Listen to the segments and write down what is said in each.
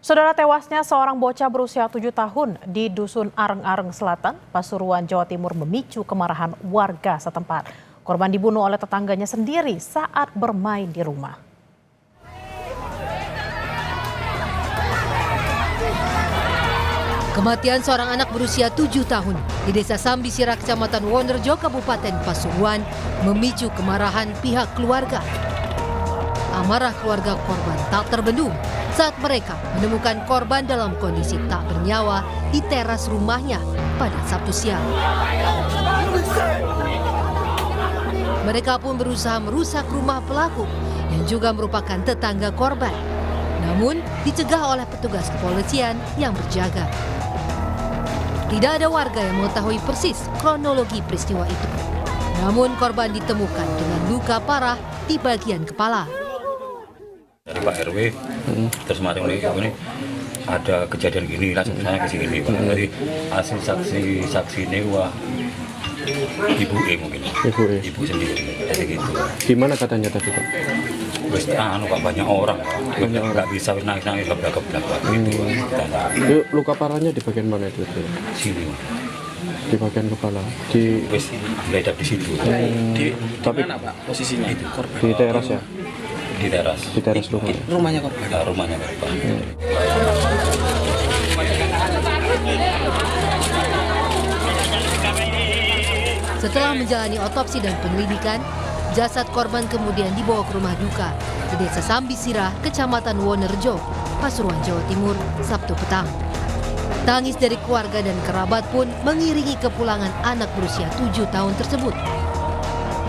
Saudara, tewasnya seorang bocah berusia 7 tahun di Dusun Areng-Areng Selatan, Pasuruan, Jawa Timur memicu kemarahan warga setempat. Korban dibunuh oleh tetangganya sendiri saat bermain di rumah. Kematian seorang anak berusia 7 tahun di Desa Sambisira, Kecamatan Wonerjo, Kabupaten Pasuruan memicu kemarahan pihak keluarga. Amarah keluarga korban tak terbendung saat mereka menemukan korban dalam kondisi tak bernyawa di teras rumahnya pada Sabtu siang. Mereka pun berusaha merusak rumah pelaku yang juga merupakan tetangga korban. Namun dicegah oleh petugas kepolisian yang berjaga. Tidak ada warga yang mengetahui persis kronologi peristiwa itu. Namun korban ditemukan dengan luka parah di bagian kepala. Dari Pak RW, terus kemarin ini ada kejadian gini, langsung saya ke sini. Jadi hasil saksi ini wah ibu mungkin. Ibu sendiri, jadi gitu. Gimana katanya tadi Pak? Wes Pak banyak orang, nggak bisa naik keblak gitu. Luka parahnya di bagian mana itu? Sini. Di bagian kepala. Di Wes ledak di situ. Tapi mana Pak posisinya itu korban? di teras ya? Di teras. Di teras rumah. Rumahnya korban. Nah, rumahnya korban. Setelah menjalani otopsi dan penyelidikan, jasad korban kemudian dibawa ke rumah duka di Desa Sambisira, Kecamatan Wonerjo, Pasuruan, Jawa Timur, Sabtu petang. Tangis dari keluarga dan kerabat pun mengiringi kepulangan anak berusia 7 tahun tersebut.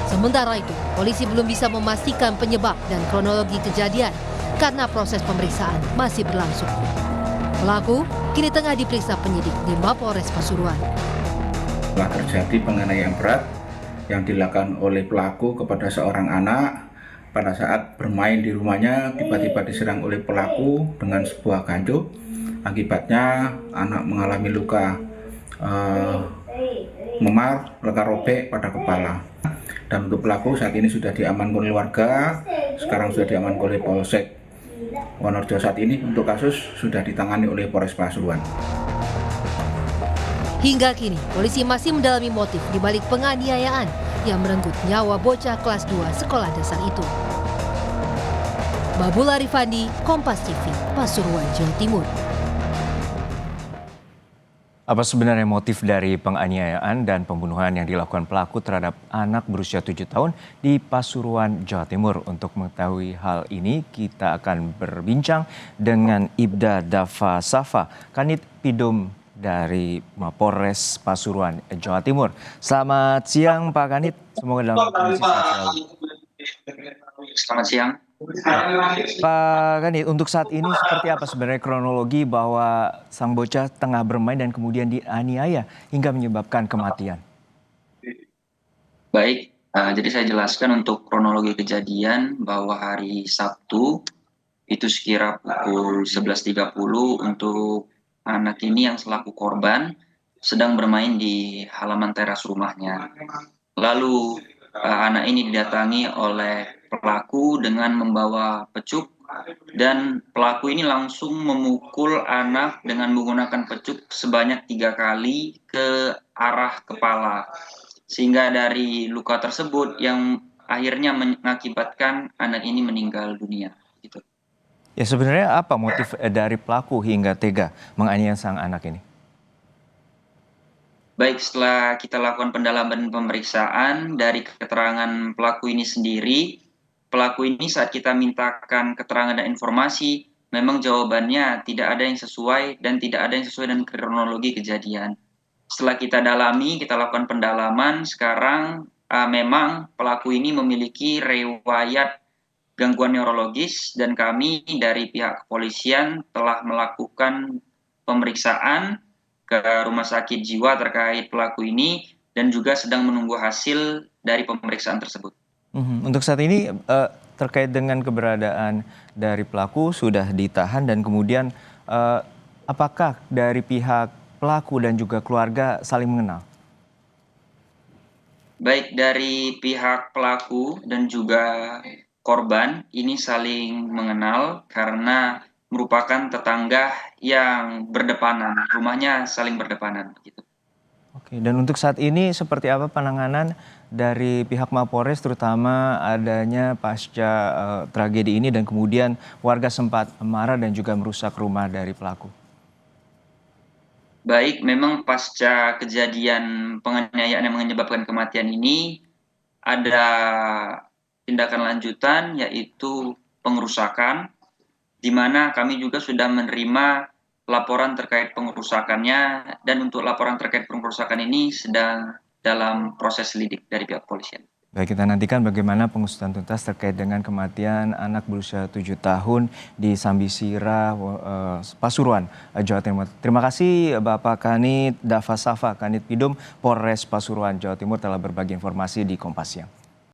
Sementara itu, polisi belum bisa memastikan penyebab dan kronologi kejadian karena proses pemeriksaan masih berlangsung. Pelaku kini tengah diperiksa penyidik di Mapolres Pasuruan. Telah terjadi penganiayaan berat yang dilakukan oleh pelaku kepada seorang anak pada saat bermain di rumahnya, tiba-tiba diserang oleh pelaku dengan sebuah ganjuk. Akibatnya anak mengalami luka memar, luka robek pada kepala. Dan untuk pelaku saat ini sudah diamankan oleh warga, sekarang sudah diamankan oleh Polsek Wonerjo. Saat ini untuk kasus sudah ditangani oleh Polres Pasuruan. Hingga kini, polisi masih mendalami motif di balik penganiayaan yang merenggut nyawa bocah kelas 2 sekolah dasar itu. Babula Rifandi, Kompas TV, Pasuruan, Jawa Timur. Apa sebenarnya motif dari penganiayaan dan pembunuhan yang dilakukan pelaku terhadap anak berusia 7 tahun di Pasuruan, Jawa Timur? Untuk mengetahui hal ini, kita akan berbincang dengan Ibda Dava Safa, Kanit Pidum dari Mapolres Pasuruan, Jawa Timur. Selamat siang Pak Kanit, semoga dalam kondisi sehat selalu. Selamat siang. Pak Kanit, untuk saat ini seperti apa sebenarnya kronologi bahwa sang bocah tengah bermain dan kemudian dianiaya hingga menyebabkan kematian? Baik, jadi saya jelaskan untuk kronologi kejadian bahwa hari Sabtu itu sekira pukul 11.30 untuk anak ini yang selaku korban sedang bermain di halaman teras rumahnya. Lalu anak ini didatangi oleh pelaku dengan membawa pecuk dan pelaku ini langsung memukul anak dengan menggunakan pecuk sebanyak 3 kali ke arah kepala, sehingga dari luka tersebut yang akhirnya mengakibatkan anak ini meninggal dunia. Gitu. Ya, sebenarnya apa motif dari pelaku hingga tega menganiaya sang anak ini? Baik, setelah kita lakukan pendalaman pemeriksaan dari keterangan pelaku ini sendiri, pelaku ini saat kita mintakan keterangan dan informasi, memang jawabannya tidak ada yang sesuai dan tidak ada yang sesuai dengan kronologi kejadian. Setelah kita dalami, kita lakukan pendalaman, sekarang memang pelaku ini memiliki riwayat gangguan neurologis dan kami dari pihak kepolisian telah melakukan pemeriksaan ke rumah sakit jiwa terkait pelaku ini dan juga sedang menunggu hasil dari pemeriksaan tersebut. Untuk saat ini terkait dengan keberadaan dari pelaku sudah ditahan dan kemudian apakah dari pihak pelaku dan juga keluarga saling mengenal? Baik, dari pihak pelaku dan juga korban ini saling mengenal karena merupakan tetangga yang berdepanan, rumahnya saling berdepanan gitu. Oke, dan untuk saat ini seperti apa penanganan dari pihak Mapolres terutama adanya pasca tragedi ini dan kemudian warga sempat marah dan juga merusak rumah dari pelaku? Baik, memang pasca kejadian penganiayaan yang menyebabkan kematian ini ada tindakan lanjutan yaitu pengerusakan, di mana kami juga sudah menerima laporan terkait pengerusakannya, dan untuk laporan terkait pengerusakan ini sedang dalam proses lidik dari pihak kepolisian. Baik, kita nantikan bagaimana pengusutan tuntas terkait dengan kematian anak berusia 7 tahun di Sambisira, Pasuruan, Jawa Timur. Terima kasih Bapak Kanit Dava Safa, Kanit Pidum, Polres Pasuruan, Jawa Timur telah berbagi informasi di Kompas Siang.